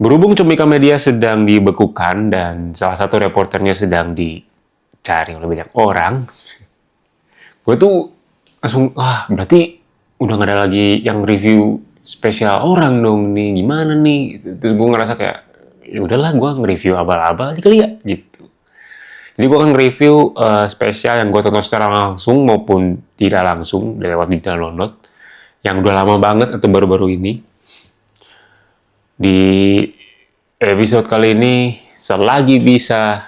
Berhubung Comika Media sedang dibekukan dan salah satu reporternya sedang dicari oleh banyak orang, gue tuh langsung, berarti udah gak ada lagi yang review spesial orang dong nih, gimana nih? Terus gue ngerasa kayak, ya udahlah gue nge-review abal-abal aja kali ya, gitu. Jadi gue akan nge-review spesial yang gue tonton secara langsung maupun tidak langsung lewat digital download, yang udah lama banget atau baru-baru ini. Di episode kali ini, selagi bisa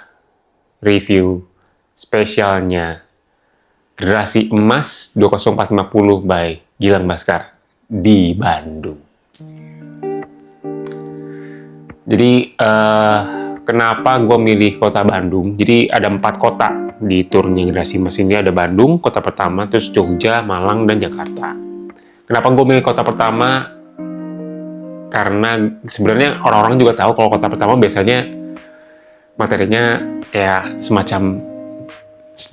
review spesialnya Generasi Emas 20450 by Gilang Baskar di Bandung. Jadi, kenapa gue milih kota Bandung? Jadi, ada 4 kota di turnya Generasi Emas ini. Ada Bandung, kota pertama, terus Jogja, Malang, dan Jakarta. Kenapa gue milih kota pertama? Karena sebenarnya orang-orang juga tahu kalau kota pertama biasanya materinya kayak semacam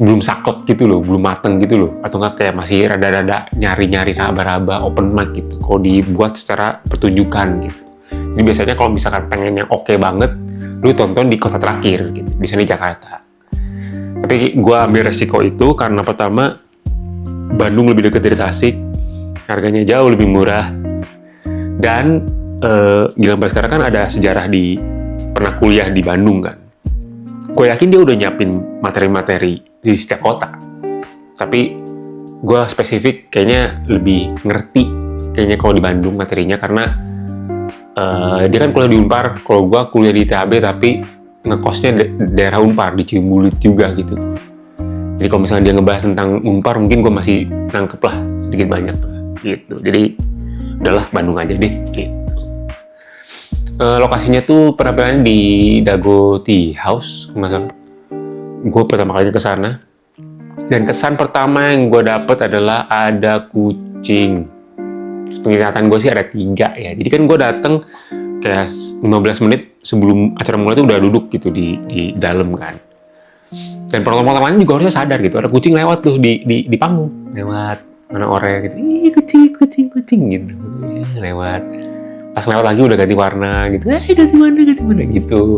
belum saklek gitu loh, belum mateng gitu loh, atau nggak kayak masih rada-rada nyari-nyari raba-raba open mic gitu, kalau dibuat secara pertunjukan gitu. Jadi biasanya kalau misalkan pengen yang oke banget, lu tonton di kota terakhir gitu, biasanya di Jakarta. Tapi gue ambil resiko itu karena pertama, Bandung lebih dekat dari Tasik, harganya jauh lebih murah, dan Gilang Baskara kan ada sejarah pernah kuliah di Bandung kan. Gue yakin dia udah nyiapin materi-materi di setiap kota. Tapi gue spesifik kayaknya lebih ngerti kayaknya kalau di Bandung materinya, karena dia kan kuliah di Unpar, kalau gue kuliah di ITB tapi ngekosnya daerah Unpar, di Ciumbulit juga gitu. Jadi kalau misalnya dia ngebahas tentang Unpar, mungkin gue masih nangkep lah sedikit banyak gitu. Jadi udahlah Bandung aja deh gitu. Lokasinya tuh penampilannya di Dago Tea House, masalah. Gue pertama kali ke sana, dan kesan pertama yang gue dapet adalah ada kucing. Penglihatan gue sih ada 3 ya. Jadi kan gue dateng kayak 15 menit sebelum acara mulai tuh udah duduk gitu di dalam kan. Dan penonton-penontonnya juga harusnya sadar gitu, ada kucing lewat tuh di panggung, lewat mana orang gitu, kucing gitu, lewat. Pas lewat lagi udah ganti warna gitu, ganti mana gitu.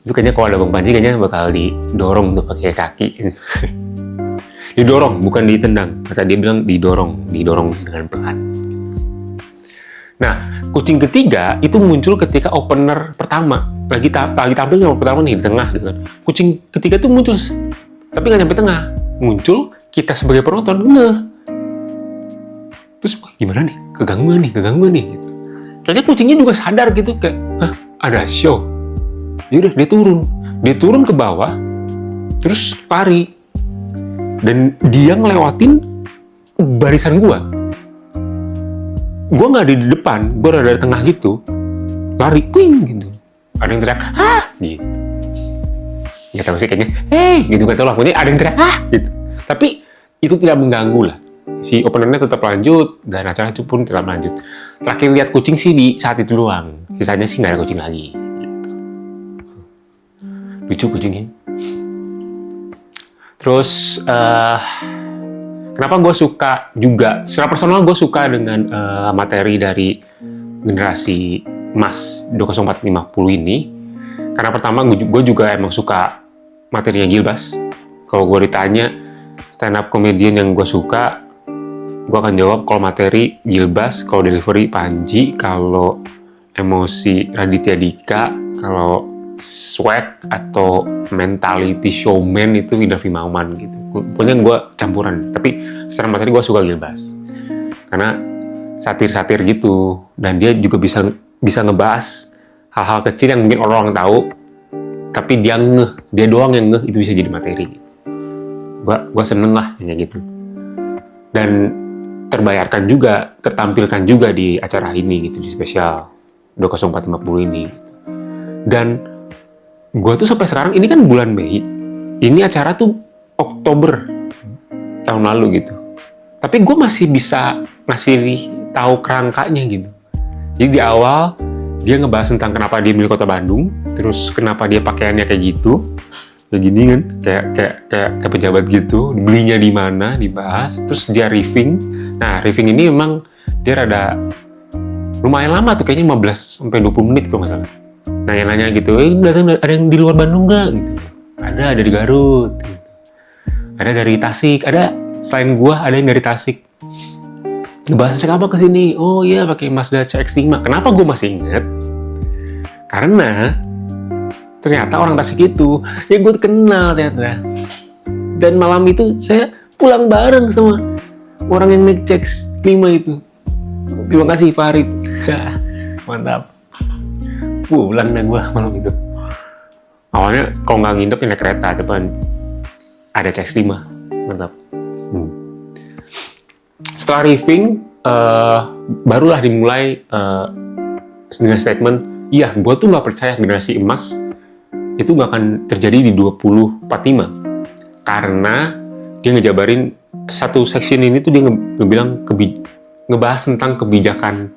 Itu kayaknya kalau ada Bang Panji kayaknya bakal didorong tuh pakai kaki. Didorong, bukan ditendang. Kata dia bilang didorong dengan pelan. Nah, kucing ketiga itu muncul ketika opener pertama. Lagi tampil yang pertama nih di tengah gitu kan. Kucing ketiga tuh muncul, tapi nggak sampai tengah. Muncul, kita sebagai penonton terus gimana nih? Keganggu nih gitu. Kayaknya kucingnya juga sadar gitu, kayak, ada show. Yaudah, dia turun ke bawah, terus lari. Dan dia ngelewatin barisan gua nggak di depan, gua ada di tengah gitu, lari, gitu. Ada yang teriak, gitu. Nggak tahu sih kayaknya, gitu, nggak tahu lah, pokoknya ada yang teriak, gitu. Tapi itu tidak mengganggu lah. Si openernya tetap lanjut, dan acara itu pun tetap lanjut. Terakhir lihat kucing sih di saat itu doang. Sisanya sih nggak ada kucing lagi. Gitu. Lucu kucingnya. Terus, kenapa gue suka juga, secara personal gue suka dengan materi dari Generasi Emas 20450 ini. Karena pertama gue juga emang suka materinya Gilbas. Kalau gue ditanya stand up comedian yang gue suka, gue akan jawab kalau materi Gilbas, kalau delivery Panji, kalau emosi Raditya Dika, kalau swag atau mentality showman itu Wildarvi Mauman gitu. Pokoknya gue campuran, tapi secara materi gue suka Gilbas karena satir-satir gitu, dan dia juga bisa ngebahas hal-hal kecil yang mungkin orang tahu, tapi dia doang yang itu bisa jadi materi. Gue seneng lah kayak gitu, dan tertampilkan juga di acara ini gitu, di spesial 20450 ini gitu. Dan gue tuh sampai sekarang, ini kan bulan Mei, ini acara tuh Oktober tahun lalu gitu, tapi gue masih bisa ngasih tahu kerangkanya gitu. Jadi di awal dia ngebahas tentang kenapa dia milih kota Bandung, terus kenapa dia pakaiannya kayak gitu, kayak gini kan, kayak pejabat gitu, belinya di mana dibahas, terus dia riffing. Nah, riffing ini memang dia rada lumayan lama tuh, kayaknya 15-20 menit kalau nggak salah. Nanya-nanya gitu, ada yang di luar Bandung nggak gitu? Ada di Garut gitu. Ada dari Tasik, ada selain gua ada yang dari Tasik. Ngebahas naik apa kesini? Oh iya, pakai Mazda CX-5. Kenapa gua masih inget? Karena ternyata orang Tasik itu ya gue kenal ternyata. Dan malam itu saya pulang bareng sama orang yang naik CX-5 itu. Terima kasih Farid. Mantap. Pulang dah gue malam itu. Awalnya kalau nggak nginep ya naik kereta, cuman ada CX-5. Mantap. Setelah riffing, barulah dimulai dengan statement, iya, gue tuh nggak percaya generasi emas itu nggak akan terjadi di 2045. Karena dia ngejabarin satu section ini tuh dia ngebahas tentang kebijakan.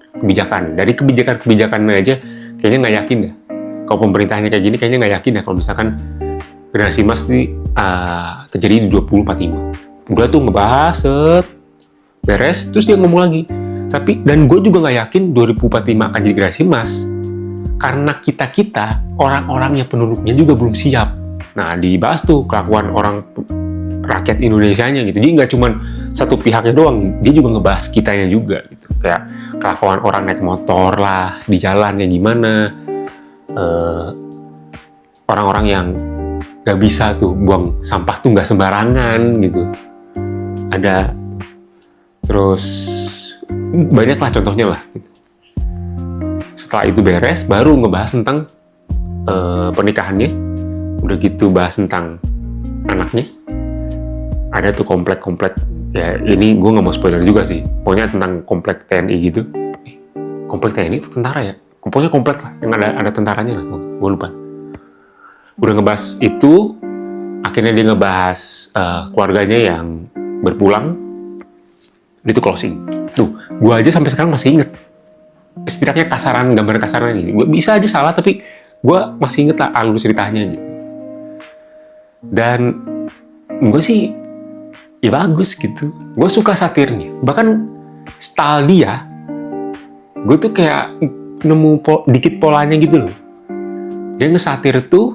Dari kebijakan aja kayaknya nggak yakin dah. Kalau pemerintahnya kayak gini kayaknya nggak yakin dah kalau misalkan generasi emas ini terjadi di 2045. Gue tuh ngebahas beres, terus dia ngomong lagi. Dan gue juga nggak yakin 2045 akan jadi generasi emas. Karena kita orang-orang yang penduduknya juga belum siap. Nah, dibahas tuh kelakuan rakyat Indonesianya gitu. Jadi nggak cuma satu pihaknya doang, dia juga ngebahas kitanya juga gitu. Kayak kelakuan orang naik motor lah di jalan kayak gimana, orang-orang yang nggak bisa tuh buang sampah tuh nggak sembarangan gitu. Ada terus banyak lah contohnya lah gitu. Setelah itu beres, baru ngebahas tentang pernikahannya. Udah gitu bahas tentang anaknya. Ada tuh komplek. Ya ini gue nggak mau spoiler juga sih. Pokoknya tentang komplek TNI gitu. Komplek TNI itu tentara ya? Pokoknya komplek lah, yang ada tentaranya lah. Gue lupa. Udah ngebahas itu, akhirnya dia ngebahas keluarganya yang berpulang. Itu closing. Tuh, gue aja sampai sekarang masih inget. Setidaknya gambar kasaran ini. Gue bisa aja salah, tapi gue masih inget lah alur ceritanya gitu. Dan gue sih ya bagus gitu. Gue suka satirnya. Bahkan style dia, gue tuh kayak nemu dikit polanya gitu loh. Dia ngesatir tuh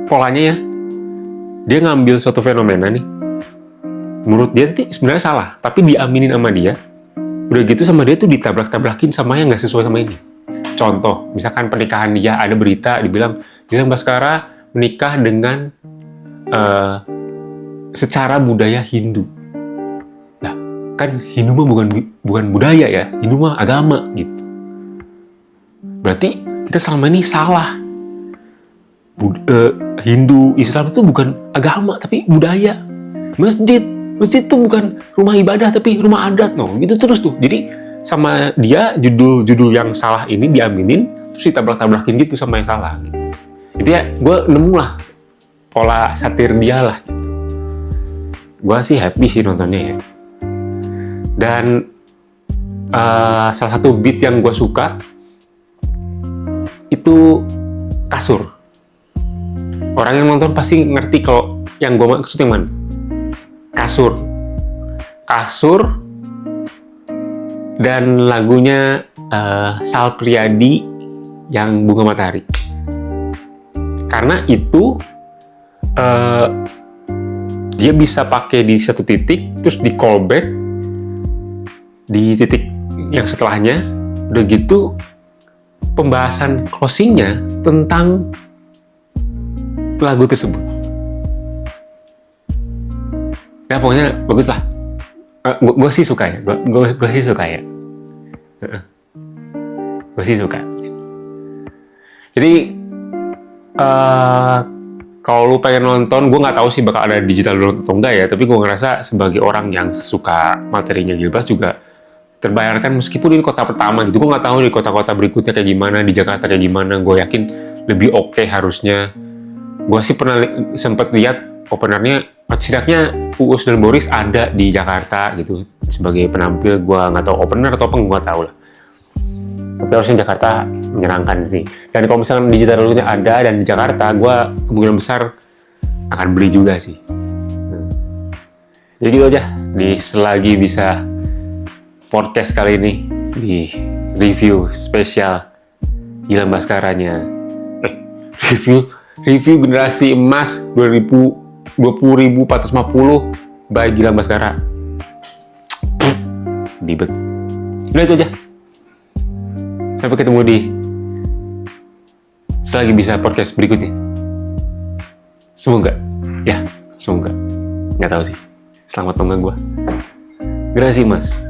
polanya ya. Dia ngambil suatu fenomena nih. Menurut dia tuh sebenarnya salah, tapi diaminin sama dia. Udah gitu sama dia tuh ditabrak-tabrakin sama yang nggak sesuai sama ini. Contoh, misalkan pernikahan dia, ada berita dibilang Gilang Bhaskara menikah dengan secara budaya Hindu. Nah, kan Hindu mah bukan budaya ya, Hindu mah agama gitu. Berarti kita selama ini salah. Hindu, Islam itu bukan agama tapi budaya. Masjid itu bukan rumah ibadah tapi rumah adat, gitu terus tuh. Jadi sama dia judul yang salah ini diaminin terus ditabrak-tabrakin gitu sama yang salah. Itu ya gue nemu lah pola satir dia lah. Gue sih happy sih nontonnya ya. Dan salah satu beat yang gue suka itu kasur. Orang yang nonton pasti ngerti kalau yang gue maksud yang mana. Kasur dan lagunya Sal Priadi yang Bunga Matahari. Karena itu dia bisa pakai di satu titik terus di callback di titik yang setelahnya. Udah gitu pembahasan closingnya tentang lagu tersebut. Ya pokoknya bagus lah. Gue sih suka ya. Gue sih suka ya. Gue sih suka. Jadi kalau lu pengen nonton, gue nggak tahu sih bakal ada digital download atau enggak ya. Tapi gue ngerasa sebagai orang yang suka materinya Gilbas juga terbayarkan meskipun ini kota pertama gitu. Gue nggak tahu di kota-kota berikutnya kayak gimana, di Jakarta kayak gimana. Gue yakin lebih oke harusnya. Gue sih pernah sempat lihat openernya, setidaknya Uus dan Boris ada di Jakarta gitu sebagai penampil. Gue nggak tahu opener atau apa, gue nggak tahu lah. Tapi harusnya Jakarta menyenangkan sih. Dan kalau misalkan digital downloadnya ada dan di Jakarta, gue kemungkinan besar akan beli juga sih. Jadi gitu aja di selagi bisa podcast kali ini di review spesial Gilang Baskaranya. Review generasi emas 20.450 by Gilang Baskara. Dibet. Udah itu aja. Sampai ketemu di selagi bisa podcast berikutnya. Semoga. Ya, semoga. Nggak tahu sih. Selamat tonton gue. Gracias, Mas.